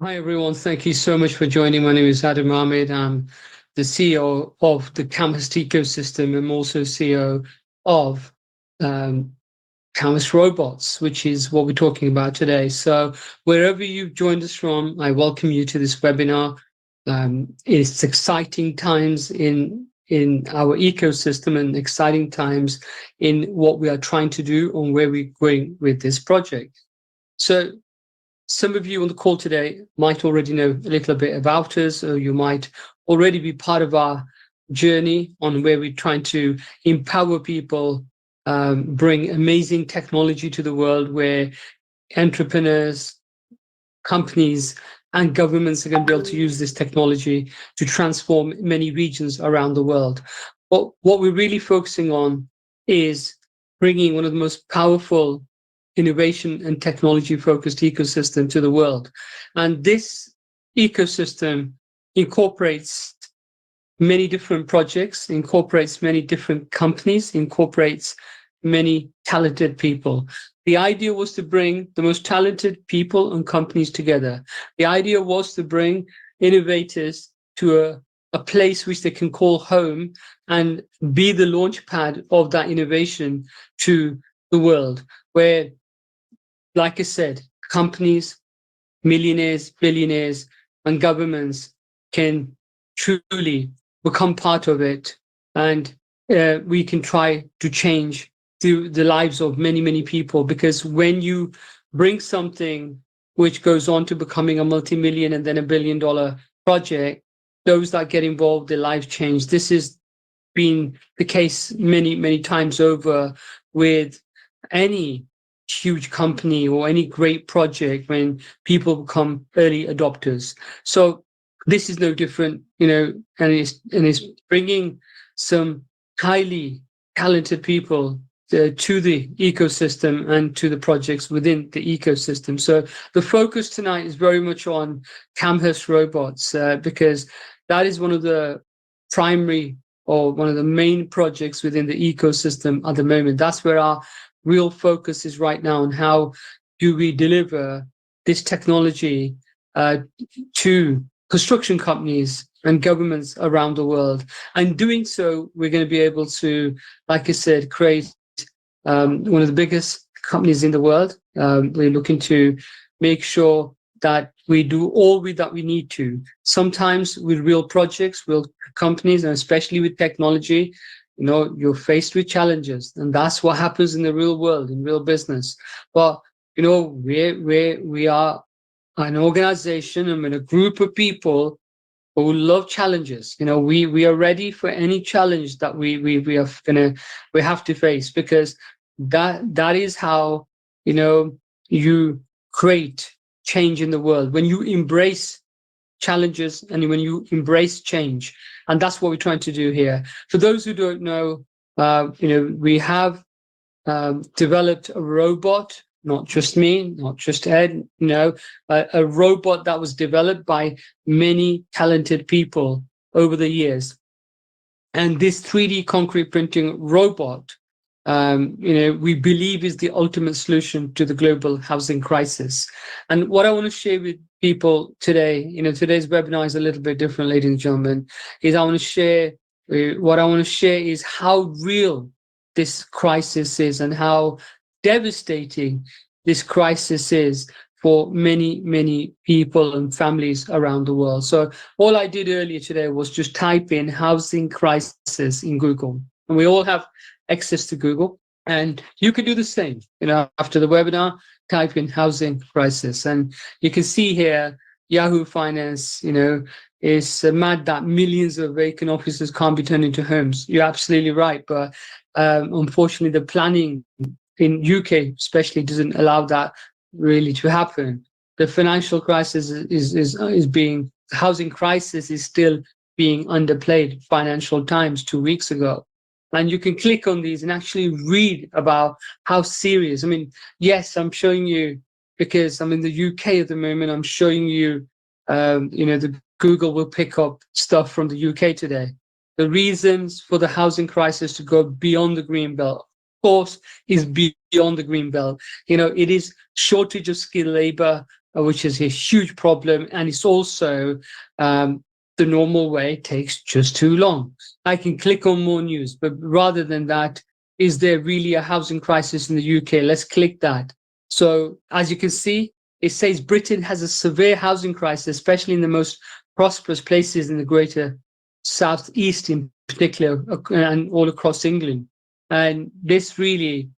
Hi, everyone. Thank you so much for joining. My name is Adam Ahmed. I'm the CEO of the Camhirst ecosystem. I'm also CEO of um, Camhirst Robots, which is what we're talking about today. So wherever you've joined us from, I welcome you to this webinar. It's exciting times in our ecosystem and exciting times in what we are trying to do and where we're going with this project. So some of you on the call today might already know a little bit about us, or you might already be part of our journey on where we're trying to empower people, bring amazing technology to the world where entrepreneurs, companies, and governments are going to be able to use this technology to transform many regions around the world. But what we're really focusing on is bringing one of the most powerful innovation and technology focused ecosystem to the world. And this ecosystem incorporates many different projects, incorporates many different companies, incorporates many talented people. The idea was to bring the most talented people and companies together. The idea was to bring innovators to a place which they can call home and be the launch pad of that innovation to the world, where, like I said, companies, millionaires, billionaires, and governments can truly become part of it. And we can try to change the lives of many, many people. Because when you bring something which goes on to becoming a multi-million and then $1 billion project, those that get involved, their lives change. This has been the case many, many times over with any huge company or any great project when people become early adopters. So this is no different, and it's bringing some highly talented people to the ecosystem and to the projects within the ecosystem. So the focus tonight is very much on Camhirst Robots because that is one of the primary or one of the main projects within the ecosystem at the moment. That's where our real focus is right now, on how do we deliver this technology to construction companies and governments around the world. And doing so, we're going to be able to, like I said, create one of the biggest companies in the world. We're looking to make sure that we do all that we need to. Sometimes with real projects, real companies, and especially with technology, you're faced with challenges, and that's what happens in the real world, in real business. But we are an organization and a group of people who love challenges. We are ready for any challenge that we have to face, because that is how you create change in the world, when you embrace challenges and when you embrace change. And that's what we're trying to do here. For those who don't know, we have developed a robot, not just me, not just Ed, a robot that was developed by many talented people over the years. And this 3D concrete printing robot, we believe is the ultimate solution to the global housing crisis. And what I want to share with people today, today's webinar is a little bit different, ladies and gentlemen, is what I want to share is how real this crisis is and how devastating this crisis is for many, many people and families around the world. So all I did earlier today was just type in housing crisis in Google. And we all have access to Google. And you can do the same. After the webinar, type in housing crisis. And you can see here, Yahoo Finance, is mad that millions of vacant offices can't be turned into homes. You're absolutely right. But unfortunately, the planning in UK especially doesn't allow that really to happen. The financial crisis the housing crisis is still being underplayed. Financial Times 2 weeks ago. And you can click on these and actually read about how serious. I mean, yes, I'm showing you, because I'm in the UK at the moment, I'm showing you, the Google will pick up stuff from the UK today. The reasons for the housing crisis to go beyond the green belt, of course, is beyond the green belt. It is shortage of skilled labor, which is a huge problem. And it's also the normal way takes just too long. I can click on more news, but rather than that, is there really a housing crisis in the UK? Let's click that. So as you can see, it says Britain has a severe housing crisis, especially in the most prosperous places in the greater southeast in particular, and all across England. And this really,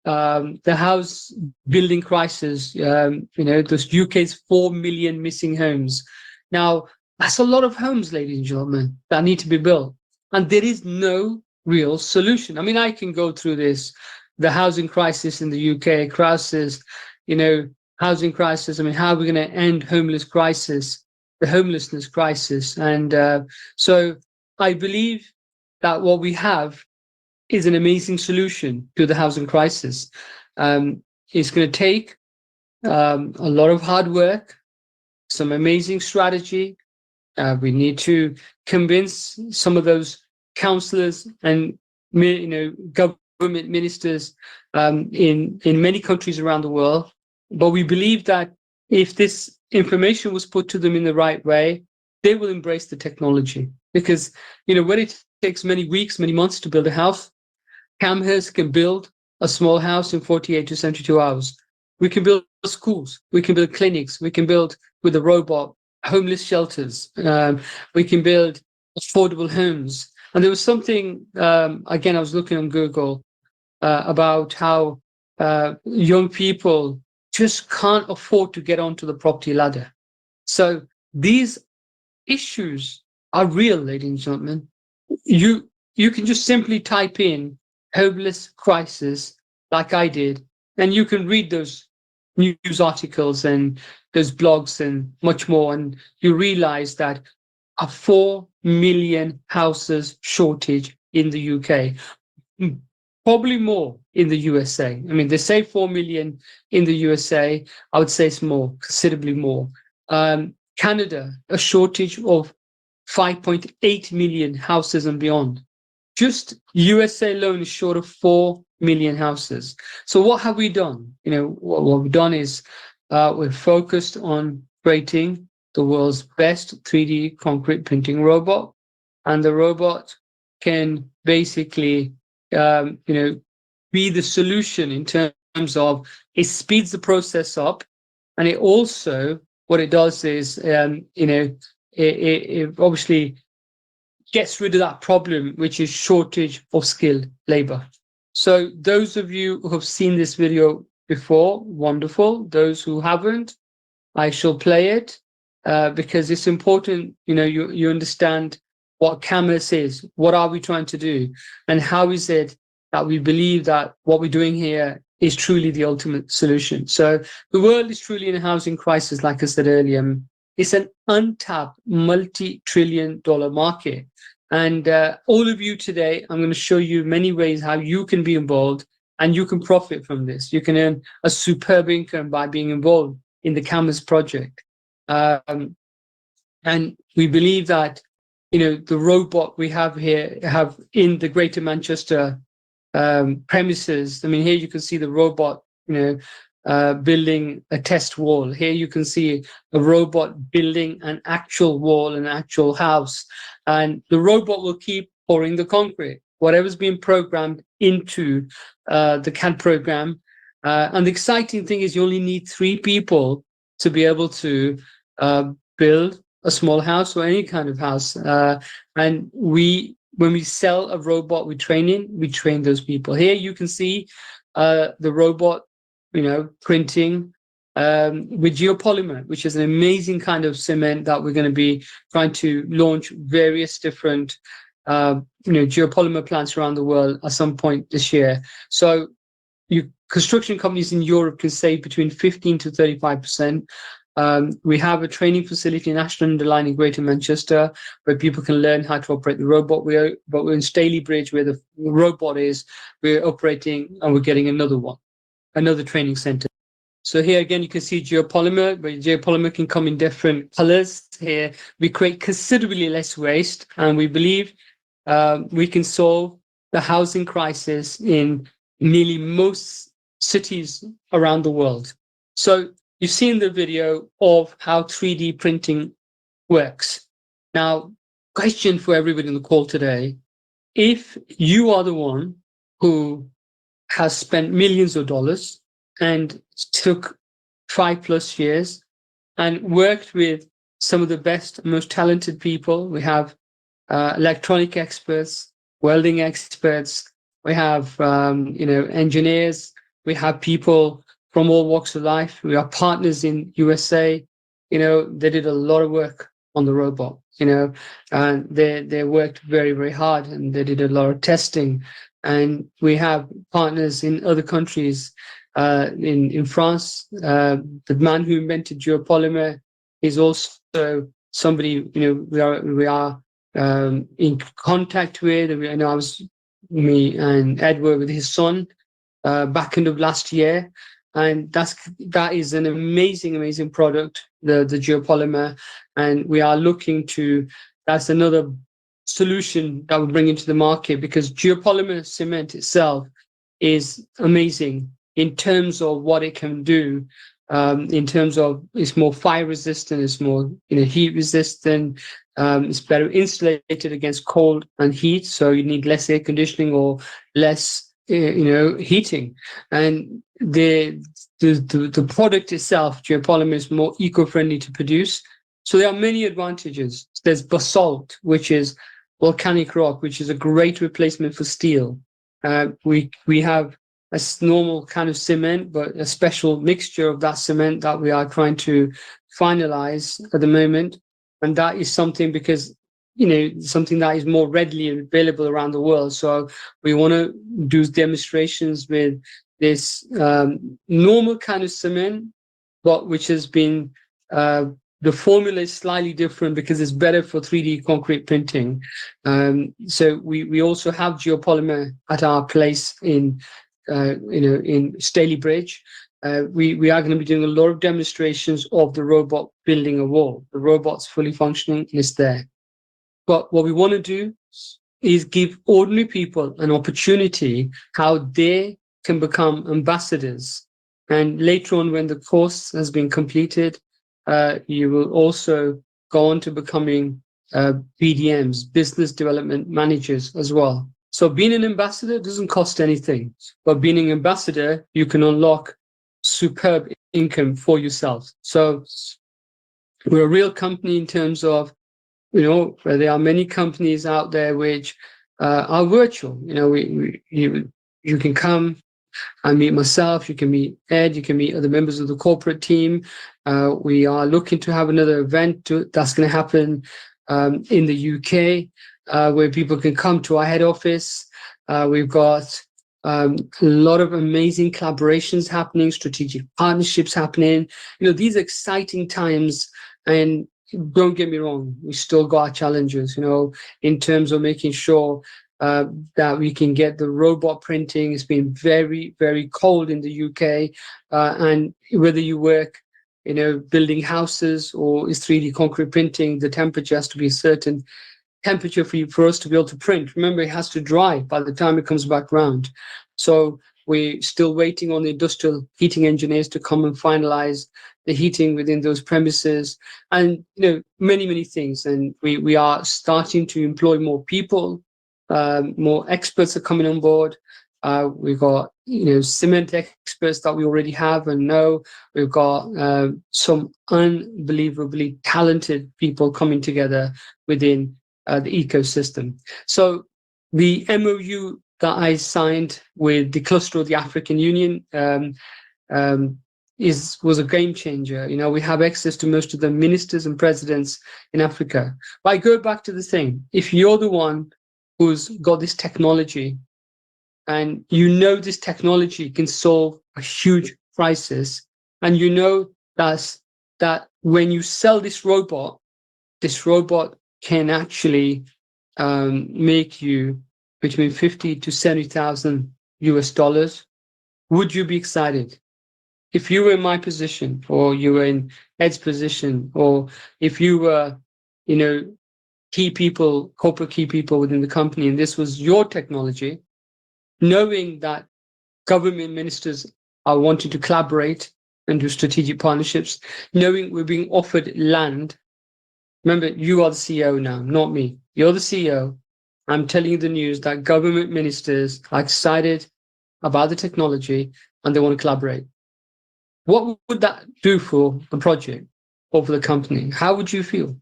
the house building crisis, the UK's 4 million missing homes. Now, that's a lot of homes, ladies and gentlemen, that need to be built. And there is no real solution. I mean, I can go through this, the housing crisis in the UK, crisis, housing crisis. I mean, how are we going to end the homelessness crisis? And so I believe that what we have is an amazing solution to the housing crisis. It's going to take a lot of hard work, some amazing strategy. We need to convince some of those councillors and government ministers in many countries around the world. But we believe that if this information was put to them in the right way, they will embrace the technology. Because when it takes many weeks, many months to build a house, Camhirst can build a small house in 48 to 72 hours. We can build schools, we can build clinics, we can build with a robot homeless shelters, we can build affordable homes. And there was something, again, I was looking on Google about how young people just can't afford to get onto the property ladder. So these issues are real, ladies and gentlemen. You can just simply type in homeless crisis like I did, and you can read those news articles and those blogs and much more, and you realize that a 4 million houses shortage in the UK, probably more in the USA. I mean, they say 4 million in the USA. I would say it's more, considerably more. Canada, a shortage of 5.8 million houses and beyond. Just USA alone is short of 4 million houses. So what have we done? What we've done is we're focused on creating the world's best 3D concrete printing robot. And the robot can basically, be the solution in terms of it speeds the process up. And it also, what it does is, it obviously gets rid of that problem, which is shortage of skilled labor. So those of you who have seen this video before, wonderful. Those who haven't, I shall play it because it's important, you understand what Camhirst is, what are we trying to do, and how is it that we believe that what we're doing here is truly the ultimate solution. So the world is truly in a housing crisis, like I said earlier. It's an untapped multi-trillion-dollar market. And all of you today, I'm going to show you many ways how you can be involved and you can profit from this. You can earn a superb income by being involved in the Camhirst project. And we believe that, the robot we have here, have in the Greater Manchester premises. I mean, here you can see the robot, building a test wall. Here you can see a robot building an actual wall, an actual house. And the robot will keep pouring the concrete, whatever's being programmed into the CAD program. And the exciting thing is you only need 3 people to be able to build a small house or any kind of house. And when we sell a robot with training, we train those people. Here you can see the robot, printing with geopolymer, which is an amazing kind of cement that we're going to be trying to launch various different, geopolymer plants around the world at some point this year. So construction companies in Europe can save between 15 to 35%. We have a training facility in Ashton Underline in Greater Manchester where people can learn how to operate the robot. We're in Stalybridge where the robot is. We're operating and we're getting another training center. So here again, you can see geopolymer, but geopolymer can come in different colors. Here we create considerably less waste, and we believe we can solve the housing crisis in nearly most cities around the world. So you've seen the video of how 3D printing works. Now, question for everybody in the call today: if you are the one who has spent millions of dollars and took 5+ years and worked with some of the best, most talented people, we have electronic experts, welding experts, we have engineers, we have people from all walks of life. We are partners in USA. They did a lot of work on the robot. And they worked very, very hard, and they did a lot of testing. And we have partners in other countries. In France, the man who invented geopolymer is also somebody we are in contact with. Me and Edward with his son back end of last year, and that is an amazing product, the geopolymer, and we are looking to. That's another solution that we bring into the market, because geopolymer cement itself is amazing in terms of what it can do. In terms of, it's more fire resistant, it's more heat resistant, it's better insulated against cold and heat, so you need less air conditioning or less heating. And the product itself, geopolymer, is more eco-friendly to produce. So there are many advantages. There's basalt, which is volcanic rock, which is a great replacement for steel. We have a normal kind of cement, but a special mixture of that cement that we are trying to finalize at the moment. And that is something, because something that is more readily available around the world. So we want to do demonstrations with this normal kind of cement, but which has been the formula is slightly different because it's better for 3D concrete printing. So we also have geopolymer at our place in Staley Bridge. We are going to be doing a lot of demonstrations of the robot building a wall. The robot's fully functioning and it's there. But what we want to do is give ordinary people an opportunity how they can become ambassadors. And later on, when the course has been completed, you will also go on to becoming BDMs, business development managers as well. So being an ambassador doesn't cost anything, but being an ambassador, you can unlock superb income for yourself. So we're a real company in terms of, where there are many companies out there which are virtual. You can come and meet myself, you can meet Ed, you can meet other members of the corporate team. We are looking to have another event that's going to happen in the UK, where people can come to our head office. We've got a lot of amazing collaborations happening, strategic partnerships happening. These exciting times. And don't get me wrong, we still got our challenges, in terms of making sure that we can get the robot printing. It's been very, very cold in the UK. And whether you work, building houses or is 3D concrete printing, the temperature has to be a certain temperature for us to be able to print. Remember, it has to dry by the time it comes back round. So we're still waiting on the industrial heating engineers to come and finalize the heating within those premises, and many things. And we are starting to employ more people. More experts are coming on board. We've got cement experts that we already have and know. We've got some unbelievably talented people coming together within the ecosystem. So the MOU that I signed with the cluster of the African Union was a game changer. We have access to most of the ministers and presidents in Africa. But I go back to the thing: if you're the one who's got this technology, and this technology can solve a huge crisis, and that when you sell this robot can actually make you between 50 to 70,000 US dollars, would you be excited? If you were in my position, or you were in Ed's position, or if you were, corporate key people within the company, and this was your technology, knowing that government ministers are wanting to collaborate and do strategic partnerships, knowing we're being offered land. Remember, you are the CEO now, not me. You're the CEO. I'm telling you the news that government ministers are excited about the technology and they want to collaborate. What would that do for the project or for the company? How would you feel?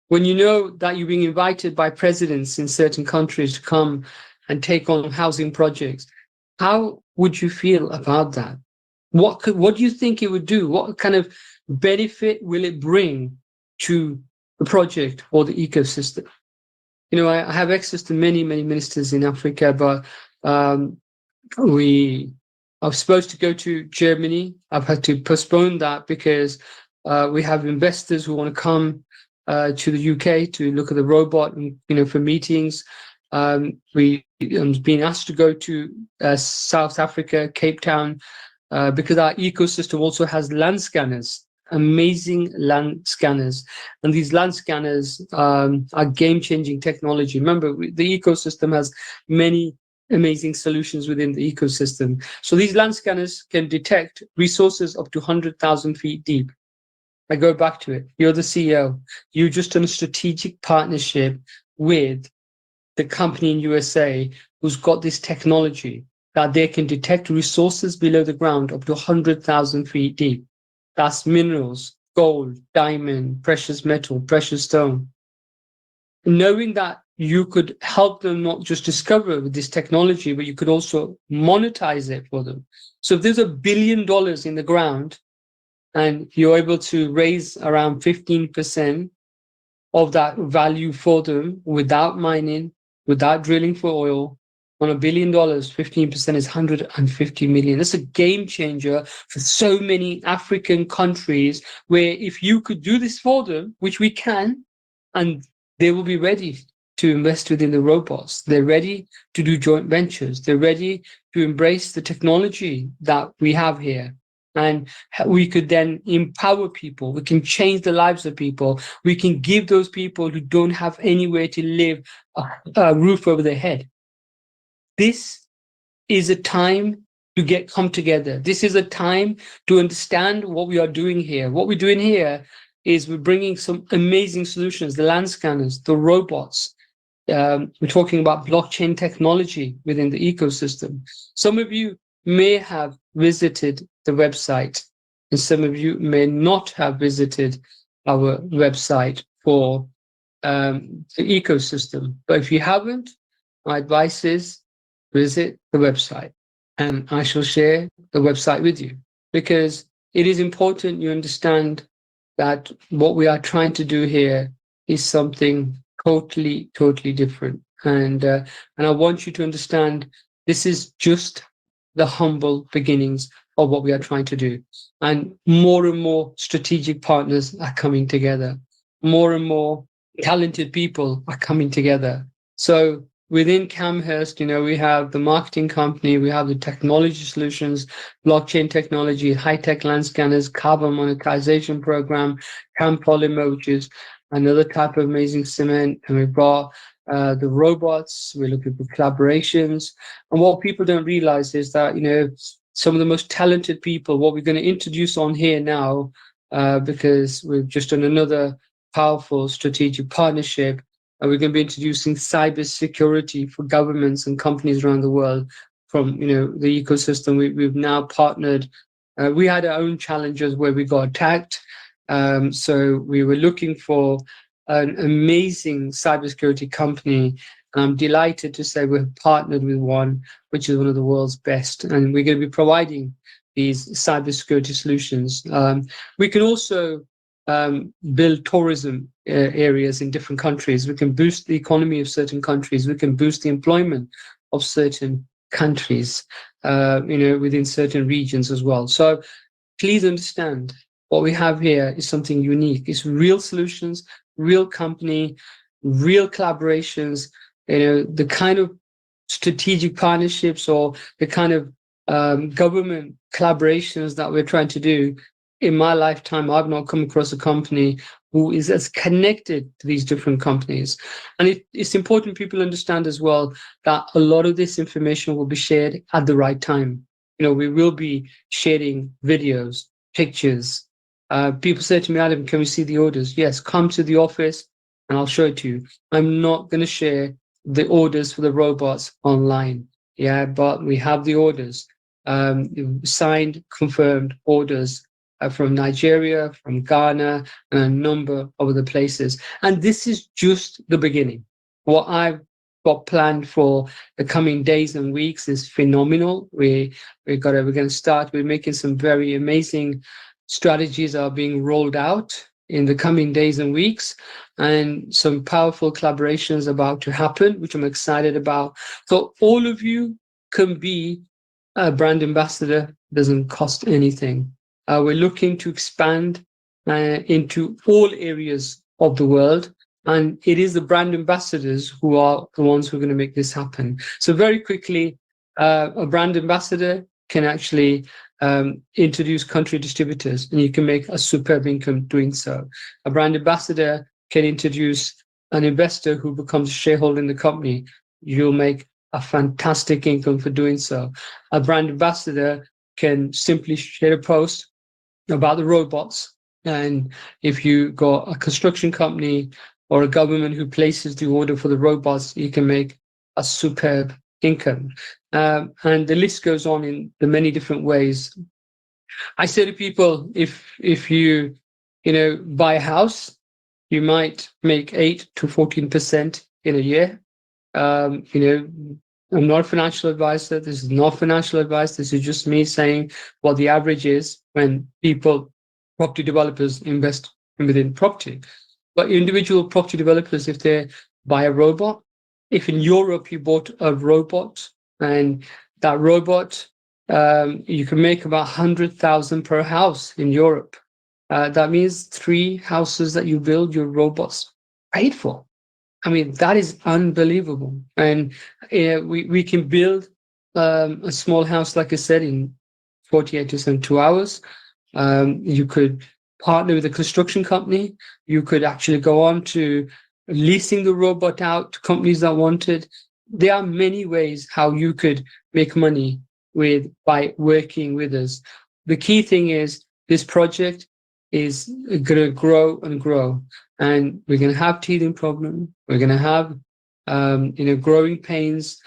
When you know that you're being invited by presidents in certain countries to come and take on housing projects, how would you feel about that? What do you think it would do? What kind of benefit will it bring to the project or the ecosystem? You know, I have access to many ministers in Africa, but I was supposed to go to Germany. I've had to postpone that because we have investors who want to come to the UK to look at the robot and, you know, for meetings. We being asked to go to South Africa, Cape Town, because our ecosystem also has land scanners, amazing land scanners. And these land scanners are game-changing technology. Remember, the ecosystem has many amazing solutions within the ecosystem. So these land scanners can detect resources up to 100,000 feet deep. I go back to it. You're the CEO. You just done a strategic partnership with the company in USA who's got this technology that they can detect resources below the ground up to 100,000 feet deep. That's minerals, gold, diamond, precious metal, precious stone. Knowing that you could help them not just discover with this technology, but you could also monetize it for them. So if there's $1 billion in the ground and you're able to raise around 15% of that value for them without mining, without drilling for oil, on $1 billion, 15% is 150 million. That's a game changer for so many African countries where if you could do this for them, which we can, and they will be ready to invest within the robots. They're ready to do joint ventures. They're ready to embrace the technology that we have here. And we could then empower people. We can change the lives of people. We can give those people who don't have anywhere to live a roof over their head. This is a time to come together. This is a time to understand what we are doing here. What we're doing here is we're bringing some amazing solutions, the land scanners, the robots. We're talking about blockchain technology within the ecosystem. Some of you may have visited the website, and some of you may not have visited our website for the ecosystem. But if you haven't, my advice is visit the website, and I shall share the website with you, because it is important you understand that what we are trying to do here is something totally different. And I want you to understand this is just the humble beginnings of what we are trying to do. And more strategic partners are coming together. More and more talented people are coming together. So within Camhirst, you know, we have the marketing company, we have the technology solutions, blockchain technology, high-tech land scanners, carbon monetization program, Cam Polymer, which is another type of amazing cement, and we've got the robots. We're looking for collaborations. And what people don't realize is that, you know, some of the most talented people, what we're going to introduce on here now, because we've just done another powerful strategic partnership, and we're going to be introducing cybersecurity for governments and companies around the world from, you know, the ecosystem. We've now partnered. We had our own challenges where we got attacked. So we were looking for an amazing cybersecurity company. And I'm delighted to say we've partnered with one, which is one of the world's best. And we're going to be providing these cybersecurity solutions. We can also build tourism areas in different countries. We can boost the economy of certain countries. We can boost the employment of certain countries, you know, within certain regions as well. So please understand what we have here is something unique. It's real solutions, real company, real collaborations, you know, the kind of strategic partnerships or the kind of government collaborations that we're trying to do. In my lifetime, I've not come across a company who is as connected to these different companies. And it's important people understand as well that a lot of this information will be shared at the right time. we will be sharing videos, pictures. People say to me, Adam, can we see the orders? Yes, come to the office and I'll show it to you. I'm not going to share the orders for the robots online. Yeah, but we have the orders, signed, confirmed orders from Nigeria, from Ghana, and a number of other places. And this is just the beginning. What I've got planned for the coming days and weeks is phenomenal. We're going to start. We're making some very amazing strategies are being rolled out in the coming days and weeks, and some powerful collaborations about to happen, which I'm excited about. So all of you can be a brand ambassador. Doesn't cost anything. We're looking to expand into all areas of the world. And it is the brand ambassadors who are the ones who are going to make this happen. So very quickly, a brand ambassador can actually introduce country distributors, and you can make a superb income doing so. A brand ambassador can introduce an investor who becomes a shareholder in the company. You'll make a fantastic income for doing so. A brand ambassador can simply share a post about the robots. And if you got a construction company or a government who places the order for the robots, you can make a superb income. And the list goes on in the many different ways. I say to people, if you buy a house, you might make 8 to 14% in a year. I'm not a financial advisor. This is not financial advice. This is just me saying what the average is when property developers invest within property. But individual property developers, if they buy a robot, if in Europe you bought a robot and that robot, you can make about 100,000 per house in Europe. That means 3 houses that you build, your robots paid for. I mean, that is unbelievable. And we can build a small house, like I said, in 48 to 72 hours. You could partner with a construction company. You could actually go on to leasing the robot out to companies that want it. There are many ways how you could make money by working with us. The key thing is this project is going to grow and grow, and we're going to have teething problems. We're going to have growing pains.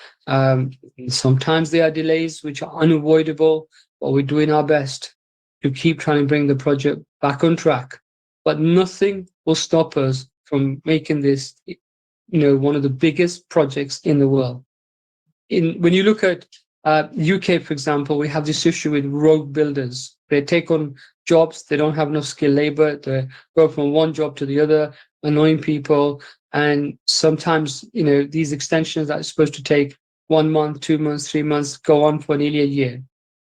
Sometimes there are delays which are unavoidable, but we're doing our best to keep trying to bring the project back on track. But nothing will stop us from making this, one of the biggest projects in the world. When you look at UK, for example, we have this issue with rogue builders. They take on jobs, they don't have enough skilled labor, they go from one job to the other, annoying people. And sometimes, these extensions that are supposed to take 1 month, 2 months, 3 months, go on for nearly a year.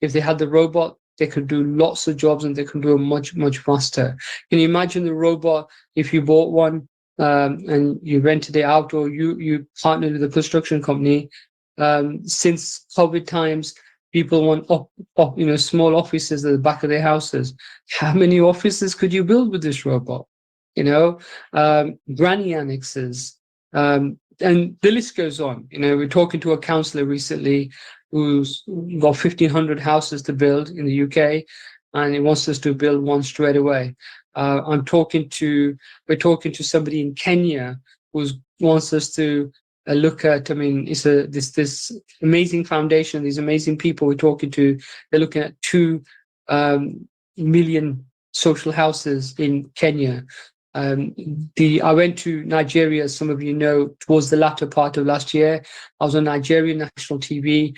If they had the robot, they could do lots of jobs and they can do it much, much faster. Can you imagine the robot, if you bought one and you rented it out, or you partnered with a construction company? Since COVID times, people want small offices at the back of their houses. How many offices could you build with this robot? Granny annexes, and the list goes on. We're talking to a councillor recently who's got 1,500 houses to build in the UK, and he wants us to build one straight away. We're talking to somebody in Kenya who wants us to look at. I mean, it's this amazing foundation, these amazing people we're talking to. They're looking at 2 million social houses in Kenya. I went to Nigeria, as some of you know, towards the latter part of last year. I was on Nigerian national TV.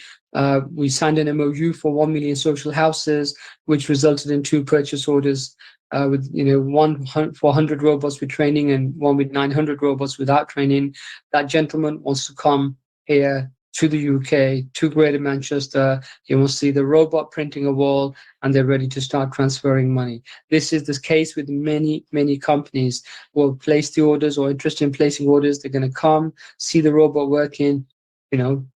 We signed an MOU for 1 million social houses, which resulted in 2 purchase orders, with one for 100 robots with training and one with 900 robots without training. That gentleman wants to come here to the UK, to Greater Manchester. He wants to see the robot printing a wall, and they're ready to start transferring money. This is the case with many, many companies who have placed the orders or interested in placing orders. They're going to come, see the robot working,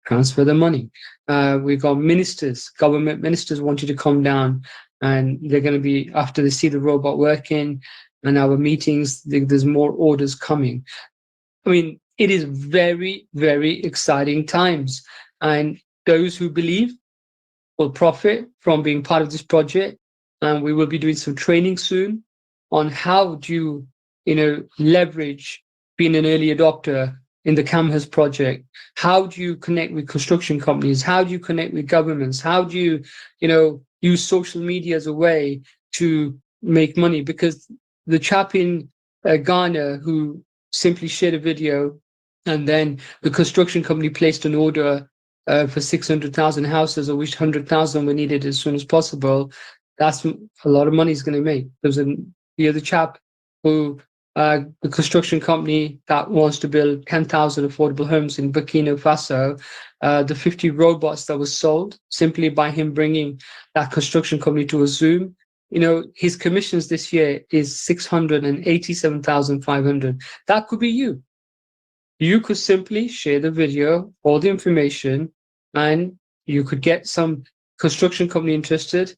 transfer the money. We've got ministers, government ministers wanting to come down, and they're going to be, after they see the robot working and our meetings, there's more orders coming. I mean, it is very, very exciting times. And those who believe will profit from being part of this project. And we will be doing some training soon on how do you leverage being an early adopter in the Camhirst project. How do you connect with construction companies? How do you connect with governments? How do you use social media as a way to make money? Because the chap in Ghana who simply shared a video, and then the construction company placed an order for 600,000 houses, of which 100,000 were needed as soon as possible. That's a lot of money he's going to make. There's the other chap who, the construction company that wants to build 10,000 affordable homes in Burkina Faso, the 50 robots that was sold simply by him bringing that construction company to a Zoom. His commissions this year is 687,500. That could be you. You could simply share the video, all the information, and you could get some construction company interested,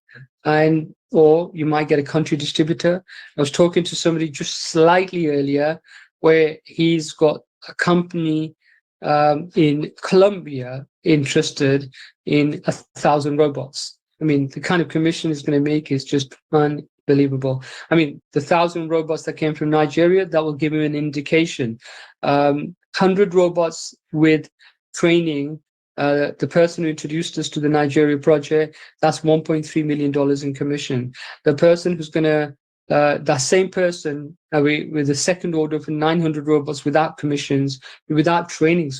or you might get a country distributor. I was talking to somebody just slightly earlier where he's got a company in Colombia interested in 1,000 robots. I mean, the kind of commission he's going to make is just unbelievable. I mean, the 1,000 robots that came from Nigeria, that will give him an indication. 100 robots with training. The person who introduced us to the Nigeria project, that's $1.3 million in commission. The person who's going to, that same person with a second order for 900 robots without commissions, without training,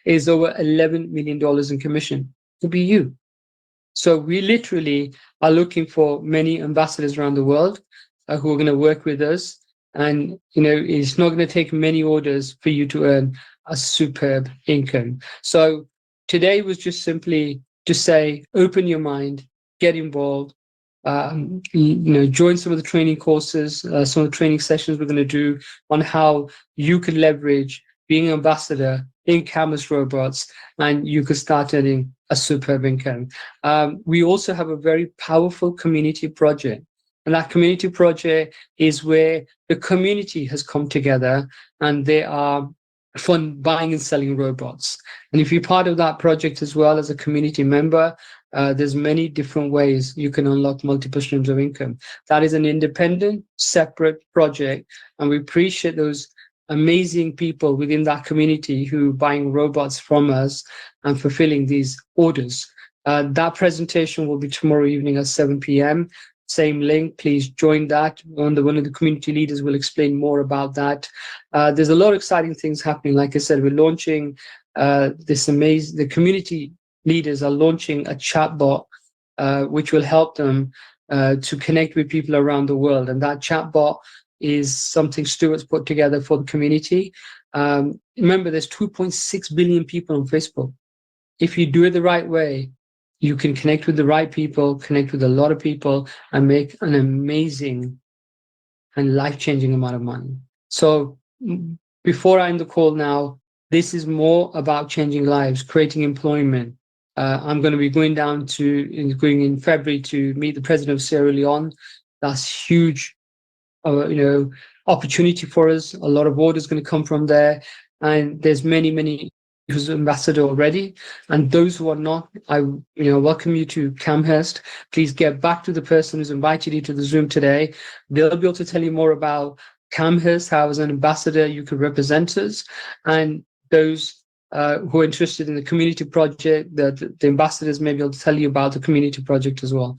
is over $11 million in commission. To be you. So we literally are looking for many ambassadors around the world who are going to work with us. And, it's not going to take many orders for you to earn a superb income. So today was just simply to say, open your mind, get involved, join some of the training courses, some of the training sessions we're going to do on how you can leverage being an ambassador in Camhirst Robots, and you could start earning a superb income. We also have a very powerful community project. And that community project is where the community has come together and they are buying and selling robots. And if you're part of that project as well as a community member, there's many different ways you can unlock multiple streams of income. That is an independent, separate project. And we appreciate those amazing people within that community who are buying robots from us and fulfilling these orders. That presentation will be tomorrow evening at 7 p.m. Same link, please join that. One of the community leaders will explain more about that. There's a lot of exciting things happening. Like I said, we're launching the community leaders are launching a chatbot which will help them to connect with people around the world. And that chatbot is something Stuart's put together for the community. Remember, there's 2.6 billion people on Facebook. If you do it the right way, you can connect with the right people, connect with a lot of people, and make an amazing and life-changing amount of money. So before I end the call now, this is more about changing lives, creating employment. I'm going to be going in February to meet the president of Sierra Leone. That's huge, opportunity for us. A lot of orders going to come from there. And there's many who's ambassador already, and those who are not, I welcome you to Camhirst. Please get back to the person who's invited you to the Zoom today. They'll be able to tell you more about Camhirst, how as an ambassador you can represent us, and those who are interested in the community project, the ambassadors may be able to tell you about the community project as well.